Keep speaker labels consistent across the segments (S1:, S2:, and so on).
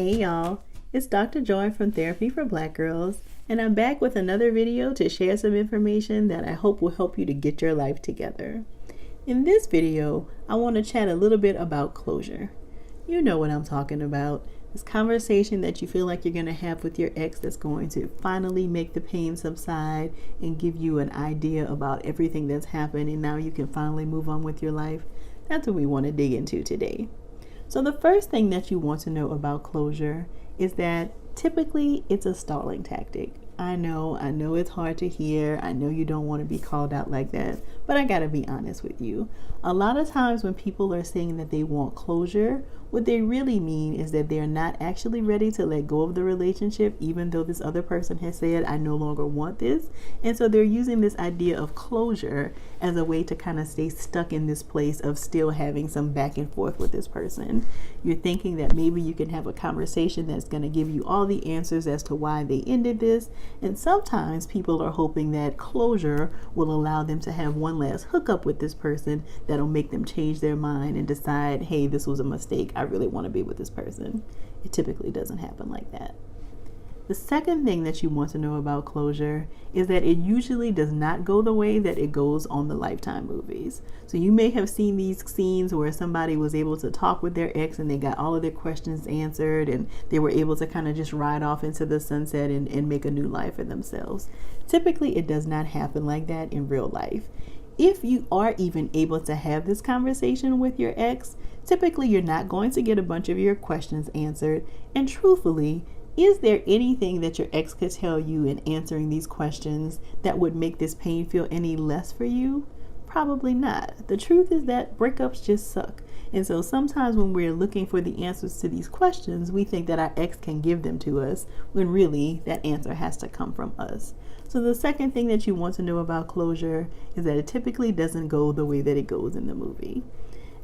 S1: Hey y'all, it's Dr. Joy from Therapy for Black Girls, and I'm back with another video to share some information that I hope will help you to get your life together. In this video, I want to chat a little bit about closure. You know what I'm talking about. This conversation that you feel like you're going to have with your ex that's going to finally make the pain subside and give you an idea about everything that's happened, and now you can finally move on with your life. That's what we want to dig into today. So the first thing that you want to know about closure is that typically it's a stalling tactic. I know it's hard to hear. I know you don't want to be called out like that, but I gotta be honest with you. A lot of times when people are saying that they want closure, what they really mean is that they're not actually ready to let go of the relationship, even though this other person has said, I no longer want this. And so they're using this idea of closure as a way to kind of stay stuck in this place of still having some back and forth with this person. You're thinking that maybe you can have a conversation that's going to give you all the answers as to why they ended this. And sometimes people are hoping that closure will allow them to have one last hookup with this person that'll make them change their mind and decide, hey, this was a mistake. I really want to be with this person. It typically doesn't happen like that. The second thing that you want to know about closure is that it usually does not go the way that it goes on the Lifetime movies. So you may have seen these scenes where somebody was able to talk with their ex and they got all of their questions answered and they were able to kind of just ride off into the sunset and make a new life for themselves. Typically, it does not happen like that in real life. If you are even able to have this conversation with your ex, typically you're not going to get a bunch of your questions answered. And truthfully, is there anything that your ex could tell you in answering these questions that would make this pain feel any less for you? Probably not. The truth is that breakups just suck. And so sometimes when we're looking for the answers to these questions, we think that our ex can give them to us, when really that answer has to come from us. So the second thing that you want to know about closure is that it typically doesn't go the way that it goes in the movie.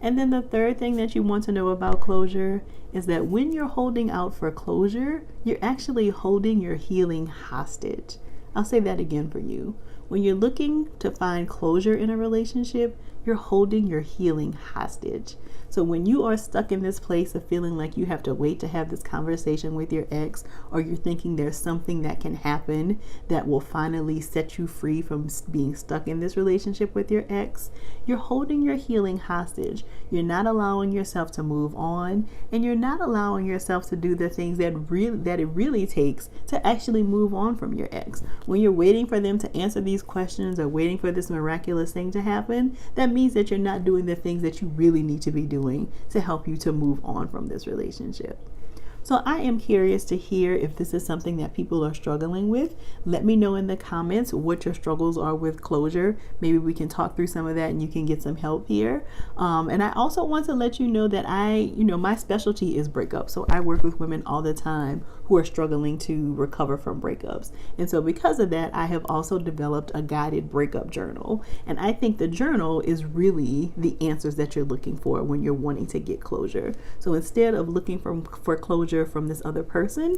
S1: And then the third thing that you want to know about closure is that when you're holding out for closure, you're actually holding your healing hostage. I'll say that again for you. When you're looking to find closure in a relationship, you're holding your healing hostage. So when you are stuck in this place of feeling like you have to wait to have this conversation with your ex, or you're thinking there's something that can happen that will finally set you free from being stuck in this relationship with your ex, you're holding your healing hostage. You're not allowing yourself to move on, and you're not allowing yourself to do the things that it really takes to actually move on from your ex. When you're waiting for them to answer these questions or waiting for this miraculous thing to happen, that means that you're not doing the things that you really need to be doing to help you to move on from this relationship. So I am curious to hear if this is something that people are struggling with. Let me know in the comments what your struggles are with closure. Maybe we can talk through some of that and you can get some help here. And I also want to let you know that my specialty is breakups. So I work with women all the time who are struggling to recover from breakups. And so because of that, I have also developed a guided breakup journal. And I think the journal is really the answers that you're looking for when you're wanting to get closure. So instead of looking for closure from this other person,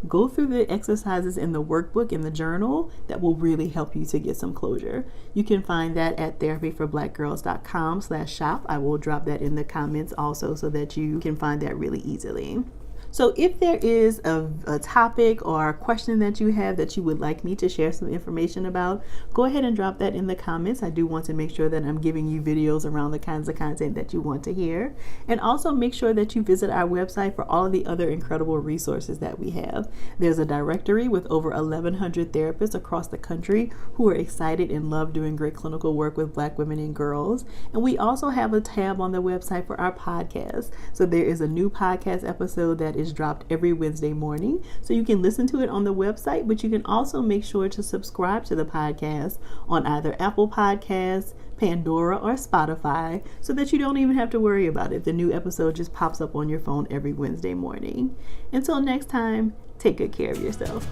S1: go through the exercises in the workbook in the journal that will really help you to get some closure. You can find that at therapyforblackgirls.com/shop. I will drop that in the comments also so that you can find that really easily. So if there is a topic or a question that you have that you would like me to share some information about, go ahead and drop that in the comments. I do want to make sure that I'm giving you videos around the kinds of content that you want to hear. And also make sure that you visit our website for all of the other incredible resources that we have. There's a directory with over 1,100 therapists across the country who are excited and love doing great clinical work with Black women and girls. And we also have a tab on the website for our podcast. So there is a new podcast episode that is dropped every Wednesday morning. So you can listen to it on the website, but you can also make sure to subscribe to the podcast on either Apple Podcasts, Pandora, or Spotify so that you don't even have to worry about it. The new episode just pops up on your phone every Wednesday morning. Until next time, take good care of yourself.